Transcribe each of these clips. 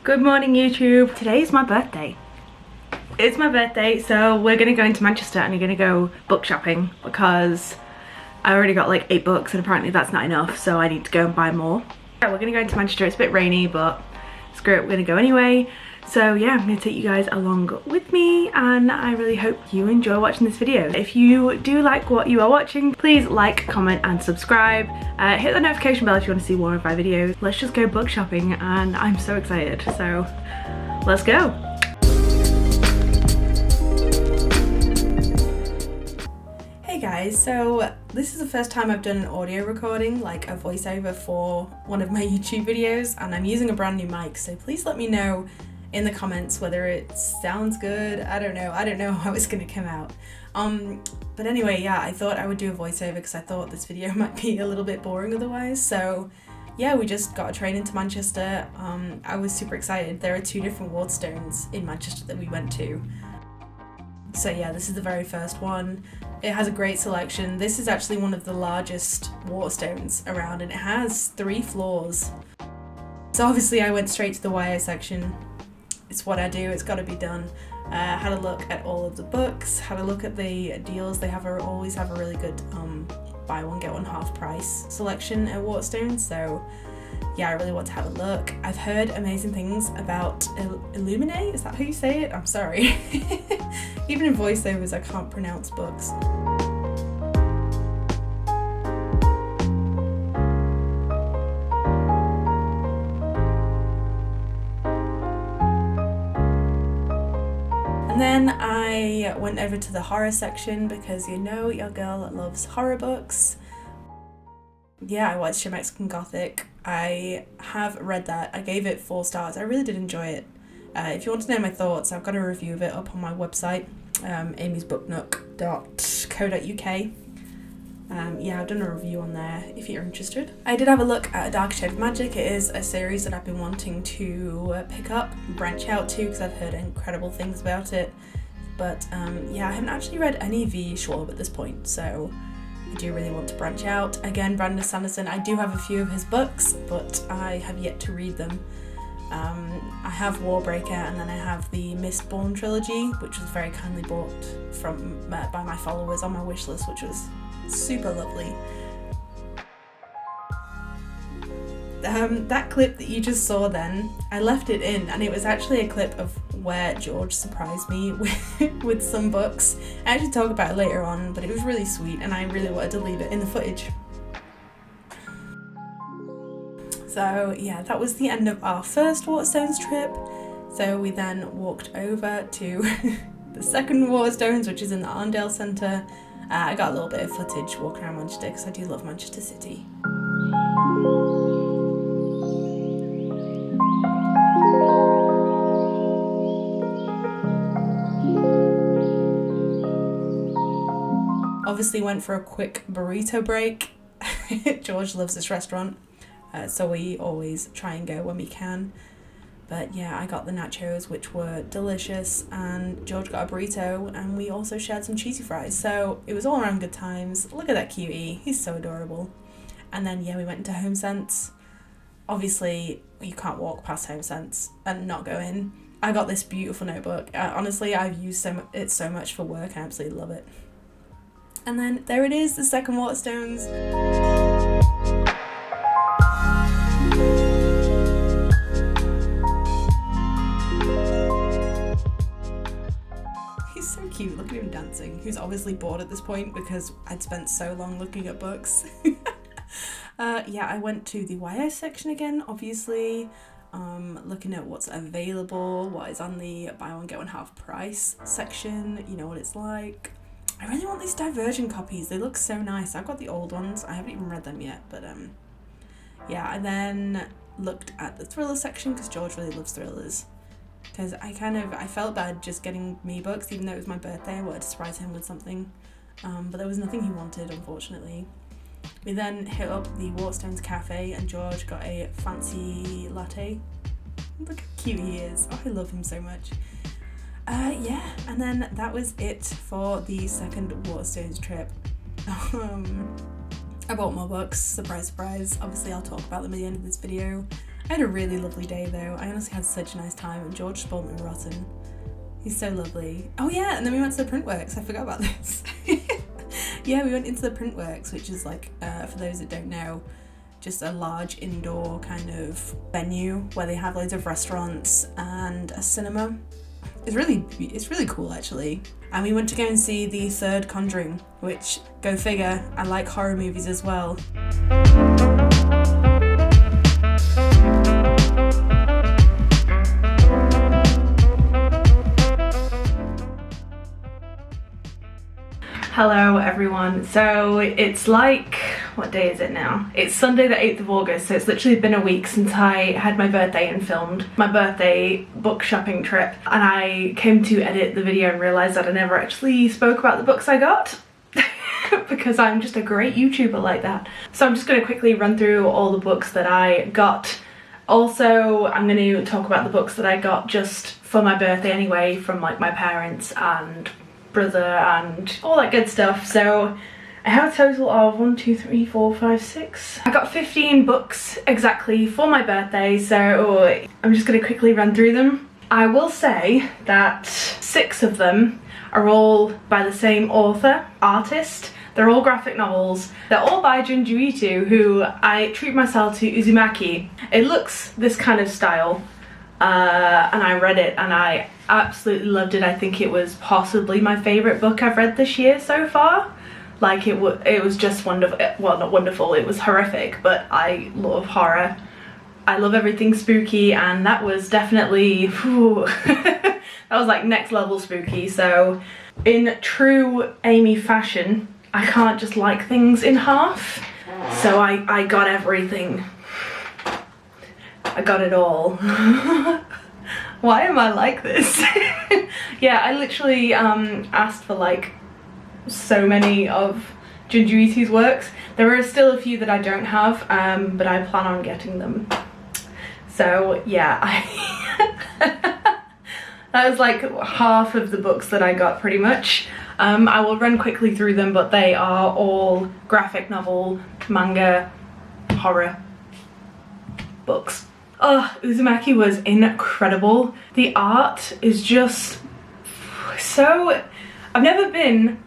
Good morning YouTube. Today is my birthday. It's my birthday, so we're gonna go into Manchester and we're gonna go book shopping because I already got like 8 books and apparently that's not enough, so I need to go and buy more. Yeah, we're gonna go into Manchester. It's a bit rainy, but screw it, we're gonna go anyway. So yeah, I'm gonna take you guys along with me and I really hope you enjoy watching this video. If you do like what you are watching, please like, comment and subscribe. Hit the notification bell if you want to see more of my videos. Let's just go book shopping and I'm so excited. So let's go. Hey guys, so this is the first time I've done an audio recording, like a voiceover for one of my YouTube videos, and I'm using a brand new mic, so please let me know in the comments whether it sounds good. I don't know how it's gonna come out. But anyway, yeah, I thought I would do a voiceover because I thought this video might be a little bit boring otherwise. So yeah, we just got a train into Manchester. I was super excited. There are 2 different Wardstones in Manchester that we went to. So yeah, this is the very first one. It has a great selection. This is actually one of the largest Wardstones around and it has 3 floors. So obviously I went straight to the YA section. It's what I do, it's got to be done. Had a look at all of the books, had a look at the deals. They always have a really good buy one get one half price selection at Wardstone, so yeah, I really want to have a look. I've heard amazing things about Illuminate, is that how you say it? I'm sorry. Even in voiceovers I can't pronounce books. And then I went over to the horror section because you know your girl loves horror books. Yeah, I watched Your Mexican Gothic. I have read that. I gave it 4 stars. I really did enjoy it. If you want to know my thoughts, I've got a review of it up on my website, amysbooknook.co.uk. Yeah, I've done a review on there if you're interested. I did have a look at A Dark Shade of Magic. It is a series that I've been wanting to pick up and branch out to because I've heard incredible things about it. But yeah, I haven't actually read any V. Schwab at this point, so I do really want to branch out. Again, Brandon Sanderson, I do have a few of his books, but I have yet to read them. I have Warbreaker and then I have the Mistborn trilogy, which was very kindly bought from by my followers on my wish list, which was super lovely. That clip that you just saw then, I left it in and it was actually a clip of where George surprised me with some books. I actually talk about it later on, but it was really sweet and I really wanted to leave it in the footage. So yeah, that was the end of our first Wardstones trip. So we then walked over to the second Wardstones, which is in the Arndale Centre. I got a little bit of footage walking around Manchester because I do love Manchester City. Obviously went for a quick burrito break. George loves this restaurant, so we always try and go when we can. But yeah, I got the nachos, which were delicious, and George got a burrito, and we also shared some cheesy fries. So it was all around good times. Look at that cutie, he's so adorable. And then yeah, we went into Home Sense. Obviously, you can't walk past Home Sense and not go in. I got this beautiful notebook. Honestly, I've used it so much for work. I absolutely love it. And then there it is, the second Wardstones. He's so cute, look at him dancing. He's obviously bored at this point because I'd spent so long looking at books. Yeah, I went to the YA section again, obviously. Looking at what's available, what is on the buy one get one half price section, you know what it's like. I really want these Divergent copies, they look so nice. I've got the old ones, I haven't even read them yet, but yeah, I then looked at the thriller section because George really loves thrillers. Because I felt bad just getting me books, even though it was my birthday. I wanted to surprise him with something, but there was nothing he wanted, unfortunately. We then hit up the Wardstones Cafe and George got a fancy latte. Look how cute he is. Oh, I love him so much. Yeah, and then that was it for the second Wardstones trip. I bought more books, surprise surprise. Obviously I'll talk about them at the end of this video. I had a really lovely day though. I honestly had such a nice time, and George spoilt me rotten. He's so lovely. Oh yeah, and then we went to the Printworks. I forgot about this. Yeah, we went into the Printworks, which is like, for those that don't know, just a large indoor kind of venue where they have loads of restaurants and a cinema. It's really cool actually. And we went to go and see the third Conjuring, which, go figure, I like horror movies as well. Hello everyone. So it's like, what day is it now? It's Sunday the 8th of August, so it's literally been a week since I had my birthday and filmed my birthday book shopping trip, and I came to edit the video and realised that I never actually spoke about the books I got because I'm just a great YouTuber like that. So I'm just going to quickly run through all the books that I got. Also, I'm going to talk about the books that I got just for my birthday anyway, from like my parents and brother and all that good stuff. So I have a total of 1, 2, 3, 4, 5, 6. I got 15 books exactly for my birthday, so I'm just going to quickly run through them. I will say that 6 of them are all by the same artist. They're all graphic novels. They're all by Junji Ito, who I treat myself to Uzumaki. It looks this kind of style, and I read it and I absolutely loved it. I think it was possibly my favourite book I've read this year so far. Like it was just wonderful. Well, not wonderful, it was horrific, but I love horror. I love everything spooky, and that was definitely, that was like next level spooky. So in true Amy fashion, I can't just like things in half. So I got everything. I got it all. Why am I like this? Yeah, I literally asked for like so many of Junji Ito's works. There are still a few that I don't have, but I plan on getting them. So yeah, that was like half of the books that I got pretty much. I will run quickly through them, but they are all graphic novel, manga, horror books. Oh, Uzumaki was incredible. The art is just so... I've never been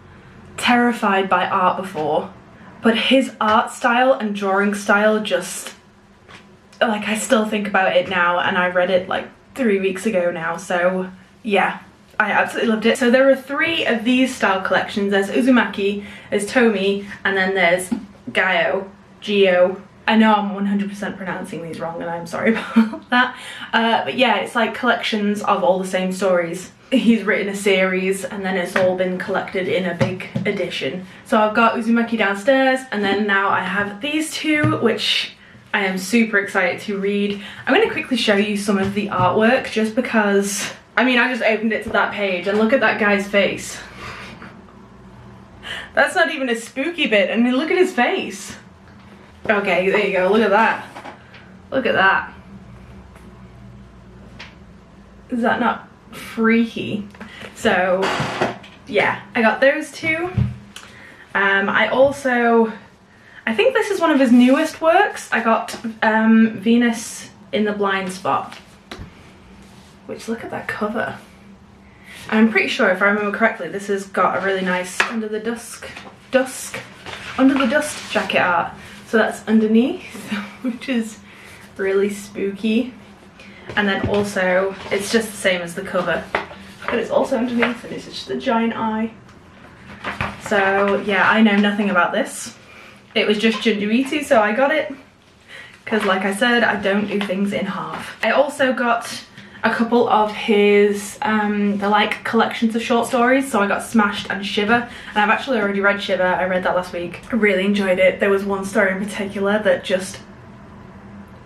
terrified by art before, but his art style and drawing style just... like, I still think about it now, and I read it like 3 weeks ago now, so yeah, I absolutely loved it. So there are 3 of these style collections. There's Uzumaki, there's Tomie, and then there's Gyo. I know I'm 100% pronouncing these wrong, and I'm sorry about that. But yeah, it's like collections of all the same stories. He's written a series, and then it's all been collected in a big edition. So I've got Uzumaki downstairs, and then now I have these 2, which I am super excited to read. I'm going to quickly show you some of the artwork, just because, I mean, I just opened it to that page, and look at that guy's face. That's not even a spooky bit, and look at his face. Okay, there you go, look at that. Look at that. Is that not freaky? So, yeah, I got those 2. I think this is one of his newest works. I got Venus in the Blind Spot. Which, look at that cover. I'm pretty sure, if I remember correctly, this has got a really nice under the dust jacket art. So that's underneath, which is really spooky. And then also, it's just the same as the cover, but it's also underneath, and it's just a giant eye. So yeah, I know nothing about this. It was just Junji Ito, so I got it. Because like I said, I don't do things in half. I also got a couple of his, they're like collections of short stories. So I got Smashed and Shiver, and I've actually already read Shiver. I read that last week. I really enjoyed it. There was one story in particular that just,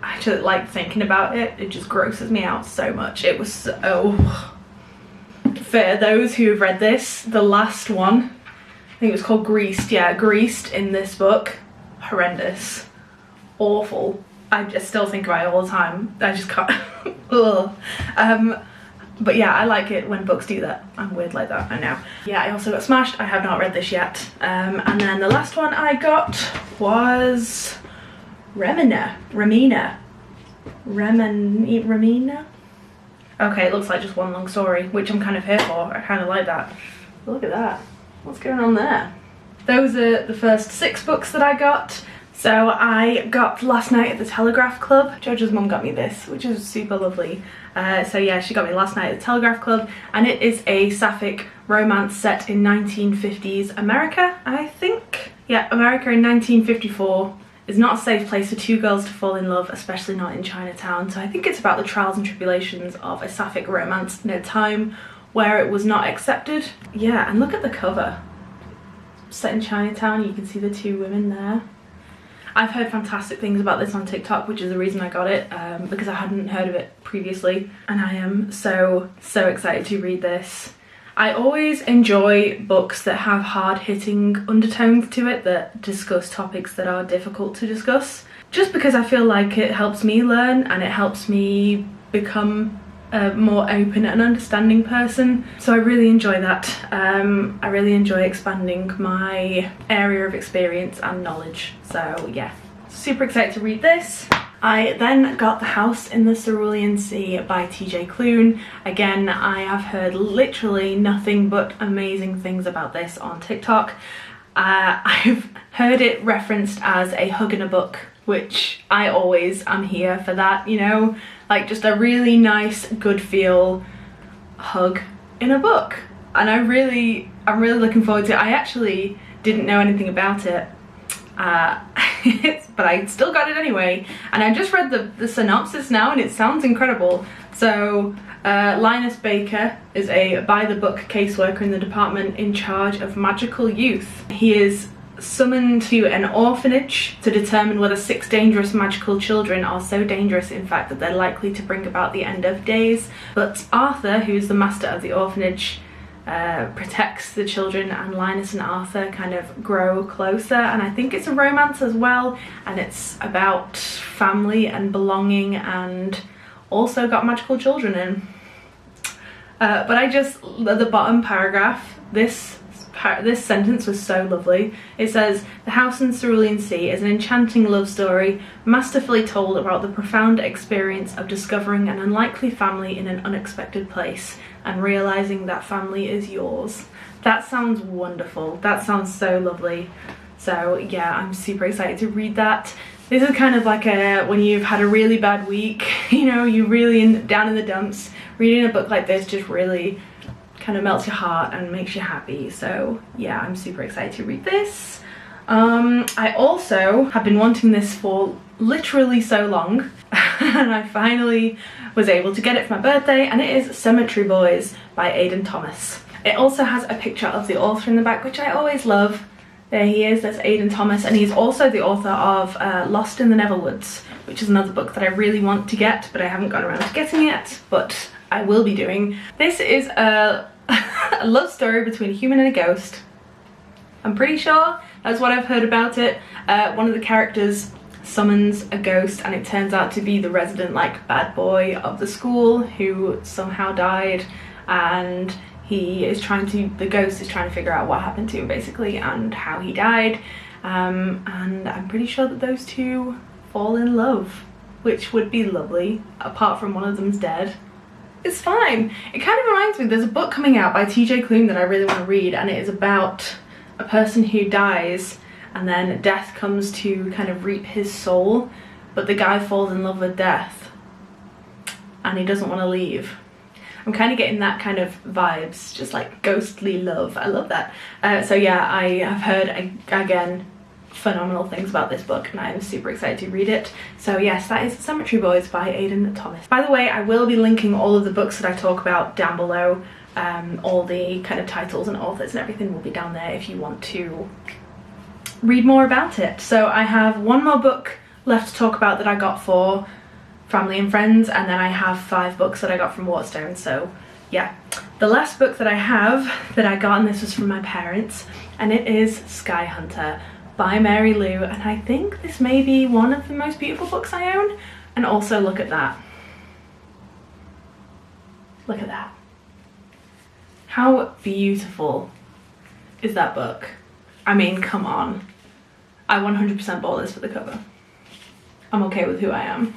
I just like thinking about it. It just grosses me out so much. It was so... For those who have read this, the last one, I think it was called Greased. Yeah, Greased in this book. Horrendous. Awful. I just still think about it all the time. I just can't. Ugh. But yeah, I like it when books do that. I'm weird like that, I know. Yeah, I also got Smashed. I have not read this yet. And then the last one I got was Remina. Remina? Okay, it looks like just one long story, which I'm kind of here for. I kind of like that. Look at that. What's going on there? Those are the first 6 books that I got. So I got Last Night at the Telegraph Club. Jojo's mum got me this, which is super lovely. So yeah, she got me Last Night at the Telegraph Club, and it is a sapphic romance set in 1950s America, I think. Yeah, America in 1954 is not a safe place for 2 girls to fall in love, especially not in Chinatown. So I think it's about the trials and tribulations of a sapphic romance in a time where it was not accepted. Yeah, and look at the cover. Set in Chinatown, you can see the 2 women there. I've heard fantastic things about this on TikTok, which is the reason I got it, because I hadn't heard of it previously, and I am so excited to read this. I always enjoy books that have hard-hitting undertones to it, that discuss topics that are difficult to discuss, just because I feel like it helps me learn and it helps me become a more open and understanding person. So I really enjoy that. I really enjoy expanding my area of experience and knowledge. So yeah, super excited to read this. I then got The House in the Cerulean Sea by TJ Klune. Again, I have heard literally nothing but amazing things about this on TikTok. I've heard it referenced as a hug in a book, which I always am here for that, you know, like just a really nice, good feel hug in a book. And I'm really looking forward to it. I actually didn't know anything about it, but I still got it anyway. And I just read the synopsis now and it sounds incredible. So Linus Baker is a by-the-book caseworker in the department in charge of magical youth. He is summoned to an orphanage to determine whether 6 dangerous magical children are so dangerous in fact that they're likely to bring about the end of days. But Arthur, who's the master of the orphanage, protects the children, and Linus and Arthur kind of grow closer. And I think it's a romance as well, and it's about family and belonging and also got magical children in. But I just, at the bottom paragraph, this sentence was so lovely. It says, "The House in the Cerulean Sea is an enchanting love story, masterfully told about the profound experience of discovering an unlikely family in an unexpected place and realizing that family is yours." That sounds wonderful. That sounds so lovely. So yeah, I'm super excited to read that. This is kind of like when you've had a really bad week, you know, you're really down in the dumps, reading a book like this just really kind of melts your heart and makes you happy. So yeah, I'm super excited to read this. I also have been wanting this for literally so long and I finally was able to get it for my birthday, and it is Cemetery Boys by Aiden Thomas. It also has a picture of the author in the back, which I always love. There he is, that's Aiden Thomas, and he's also the author of Lost in the Neverwoods, which is another book that I really want to get, but I haven't got around to getting yet, but I will be doing. This is a love story between a human and a ghost. I'm pretty sure that's what I've heard about it. One of the characters summons a ghost, and it turns out to be the resident like bad boy of the school who somehow died, and the ghost is trying to figure out what happened to him basically and how he died. And I'm pretty sure that those two fall in love, which would be lovely, apart from one of them's dead. It's fine. It kind of reminds me, there's a book coming out by TJ Klune that I really want to read, and it is about a person who dies and then death comes to kind of reap his soul, but the guy falls in love with death and he doesn't want to leave. I'm kind of getting that kind of vibes, just like ghostly love. I love that. So yeah, I have heard, again, phenomenal things about this book, and I'm super excited to read it. So yes, that is Cemetery Boys by Aiden Thomas. By the way, I will be linking all of the books that I talk about down below. All the kind of titles and authors and everything will be down there if you want to read more about it. So I have one more book left to talk about that I got for family and friends, and then I have 5 books that I got from Waterstone. So yeah, the last book that I have that I got, and this was from my parents, and it is Skyhunter by Mary Lou, and I think this may be one of the most beautiful books I own. And also look at that. Look at that. How beautiful is that book? I mean, come on. I 100% bought this for the cover. I'm okay with who I am.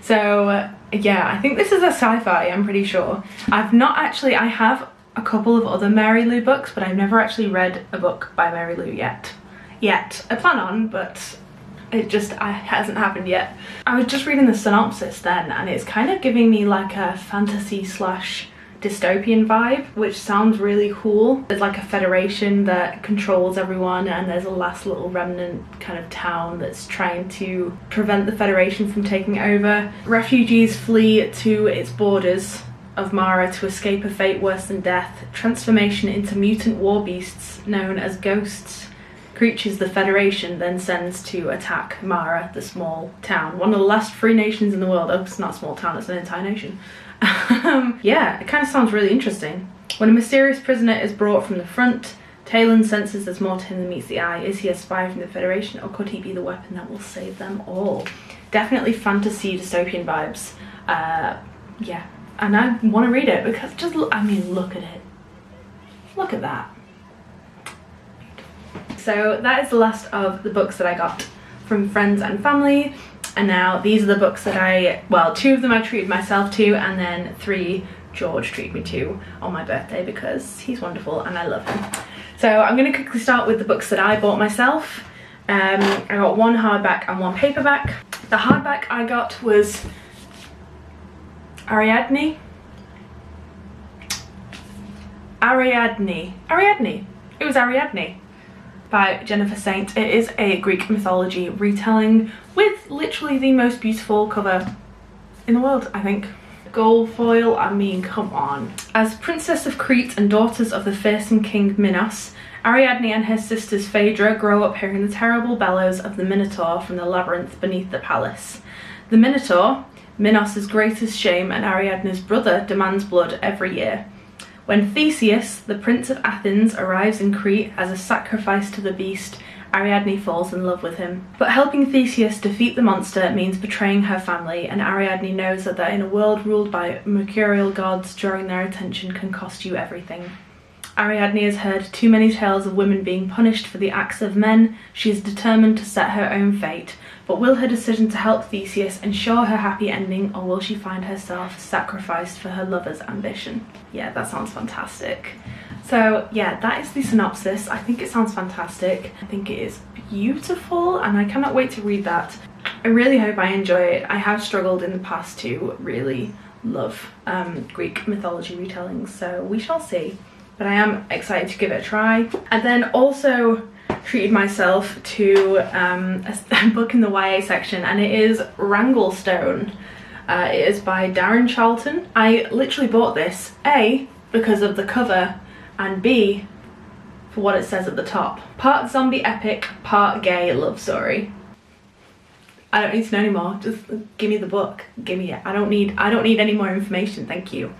So yeah, I think this is a sci-fi, I'm pretty sure. I have a couple of other Mary Lou books, but I've never actually read a book by Mary Lou yet. I plan on, but it hasn't happened yet. I was just reading the synopsis then, and it's kind of giving me like a fantasy slash dystopian vibe, which sounds really cool. There's like a federation that controls everyone, and there's a last little remnant kind of town that's trying to prevent the federation from taking over. Refugees flee to its borders of Mara to escape a fate worse than death. Transformation into mutant war beasts known as ghosts. Creatures the Federation then sends to attack Mara, the small town. One of the last free nations in the world. Oh, it's not a small town, it's an entire nation. Yeah, it kind of sounds really interesting. When a mysterious prisoner is brought from the front, Talon senses there's more to him than meets the eye. Is he a spy from the Federation, or could he be the weapon that will save them all? Definitely fantasy dystopian vibes. Yeah, and I want to read it because look at it. Look at that. So that is the last of the books that I got from friends and family. And now these are the books that two of them I treated myself to, and then 3 George treated me to on my birthday because he's wonderful and I love him. So I'm going to quickly start with the books that I bought myself. I got 1 hardback and 1 paperback. The hardback I got was Ariadne. It was Ariadne by Jennifer Saint. It is a Greek mythology retelling with literally the most beautiful cover in the world, I think. Gold foil, I mean, come on. As princess of Crete and daughters of the fearsome king Minos, Ariadne and her sisters Phaedra grow up hearing the terrible bellows of the Minotaur from the labyrinth beneath the palace. The Minotaur, Minos' greatest shame and Ariadne's brother, demands blood every year. When Theseus, the prince of Athens, arrives in Crete as a sacrifice to the beast, Ariadne falls in love with him. But helping Theseus defeat the monster means betraying her family, and Ariadne knows that in a world ruled by mercurial gods, drawing their attention can cost you everything. Ariadne has heard too many tales of women being punished for the acts of men. She is determined to set her own fate. But will her decision to help Theseus ensure her happy ending, or will she find herself sacrificed for her lover's ambition? Yeah, that sounds fantastic. So yeah, that is the synopsis. I think it sounds fantastic. I think it is beautiful and I cannot wait to read that. I really hope I enjoy it. I have struggled in the past to really love Greek mythology retellings, so we shall see. But I am excited to give it a try. And then also treated myself to a book in the YA section, and it is Wranglestone. It is by Darren Charlton. I literally bought this, A, because of the cover, and B, for what it says at the top. Part zombie epic, part gay love story. I don't need to know anymore. Just give me the book. Give me it. I don't need any more information, thank you.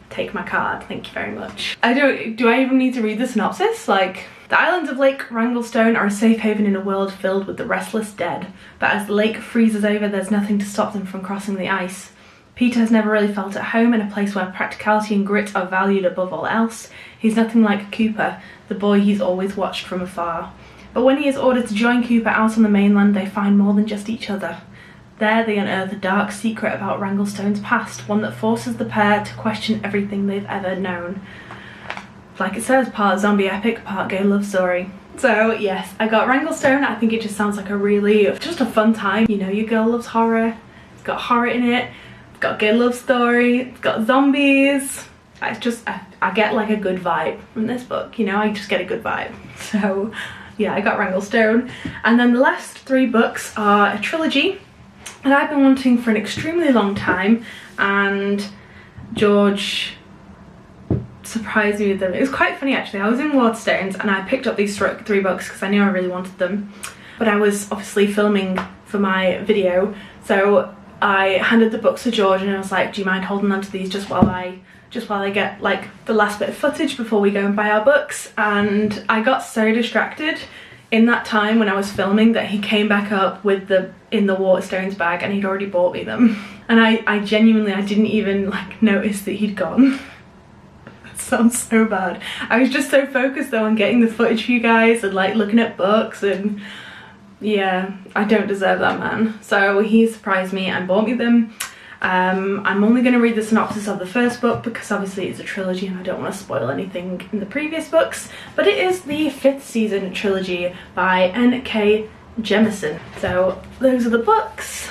Take my card, thank you very much. Do I even need to read the synopsis? Like, the islands of Lake Wranglestone are a safe haven in a world filled with the restless dead. But as the lake freezes over, there's nothing to stop them from crossing the ice. Peter has never really felt at home in a place where practicality and grit are valued above all else. He's nothing like Cooper, the boy he's always watched from afar. But when he is ordered to join Cooper out on the mainland, they find more than just each other. There they unearth a dark secret about Wranglestone's past, one that forces the pair to question everything they've ever known. Like it says, part zombie epic, part gay love story. So yes, I got Wranglestone. I think it just sounds like just a fun time. You know, your girl loves horror. It's got horror in it. It's got gay love story. It's got zombies. I get like a good vibe from this book, you know, I just get a good vibe. So yeah, I got Wranglestone. And then the last 3 books are a trilogy that I've been wanting for an extremely long time, and George surprised me with them. It was quite funny actually. I was in Waterstones and I picked up these 3 books because I knew I really wanted them, but I was obviously filming for my video, so I handed the books to George and I was like, do you mind holding on to these just while I get like the last bit of footage before we go and buy our books? And I got so distracted in that time when I was filming that he came back up with in the Waterstones bag and he'd already bought me them. And I genuinely didn't even like notice that he'd gone. That sounds so bad. I was just so focused though on getting the footage for you guys and like looking at books, and yeah, I don't deserve that man. So he surprised me and bought me them. I'm only going to read the synopsis of the first book because obviously it's a trilogy and I don't want to spoil anything in the previous books, but it is the 5th season trilogy by N.K. Jemisin. So those are the books.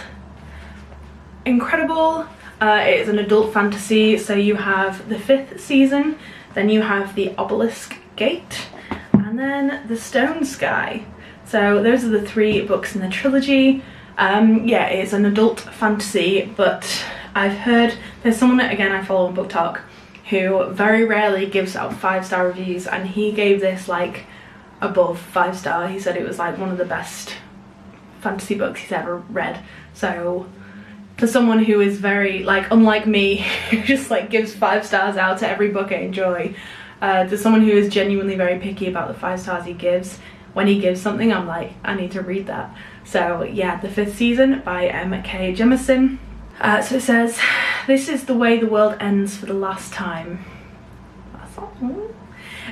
Incredible. It is an adult fantasy, so you have the 5th season, then you have the Obelisk Gate, and then the Stone Sky. So those are the 3 books in the trilogy. Yeah, it's an adult fantasy, but I've heard there's someone, again I follow on Book Talk, who very rarely gives out 5-star reviews, and he gave this like above 5-star. He said it was like one of the best fantasy books he's ever read. So for someone who is very, like, unlike me, who just like gives 5 stars out to every book I enjoy, to someone who is genuinely very picky about the 5 stars he gives, when he gives something I'm like, I need to read that. So yeah, the 5th season by M.K. Jemisin. So it says, this is the way the world ends for the last time. That's all.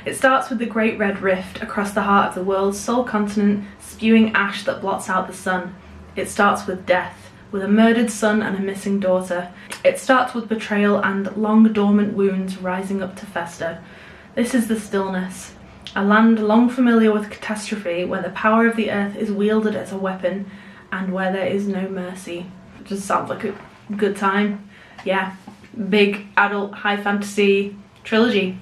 It starts with the Great Red Rift across the heart of the world's sole continent, spewing ash that blots out the sun. It starts with death, with a murdered son and a missing daughter. It starts with betrayal and long dormant wounds rising up to fester. This is the stillness. A land long familiar with catastrophe, where the power of the earth is wielded as a weapon, and where there is no mercy. It just sounds like a good time. Yeah, big adult high fantasy trilogy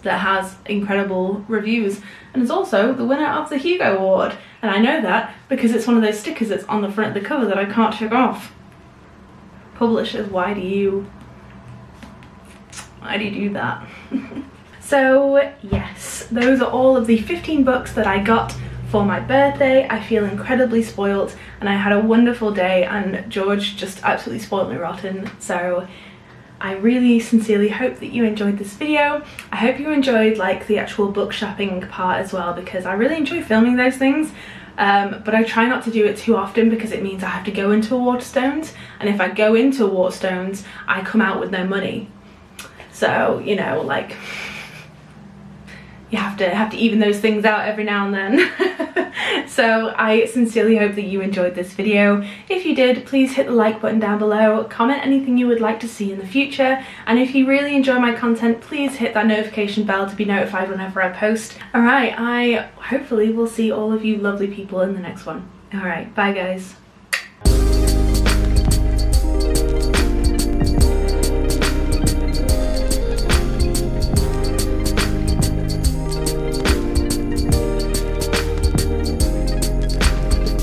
that has incredible reviews, and is also the winner of the Hugo Award. And I know that because it's one of those stickers that's on the front of the cover that I can't take off. Publishers, why do you do that? So yes, those are all of the 15 books that I got for my birthday. I feel incredibly spoilt and I had a wonderful day, and George just absolutely spoiled me rotten. So I really sincerely hope that you enjoyed this video. I hope you enjoyed like the actual book shopping part as well, because I really enjoy filming those things. But I try not to do it too often because it means I have to go into Waterstones, and if I go into Waterstones I come out with no money. So, you know, like, you have to even those things out every now and then. So I sincerely hope that you enjoyed this video. If you did, please hit the like button down below, comment anything you would like to see in the future, and if you really enjoy my content, please hit that notification bell to be notified whenever I post. Alright, I hopefully will see all of you lovely people in the next one. Alright, bye guys.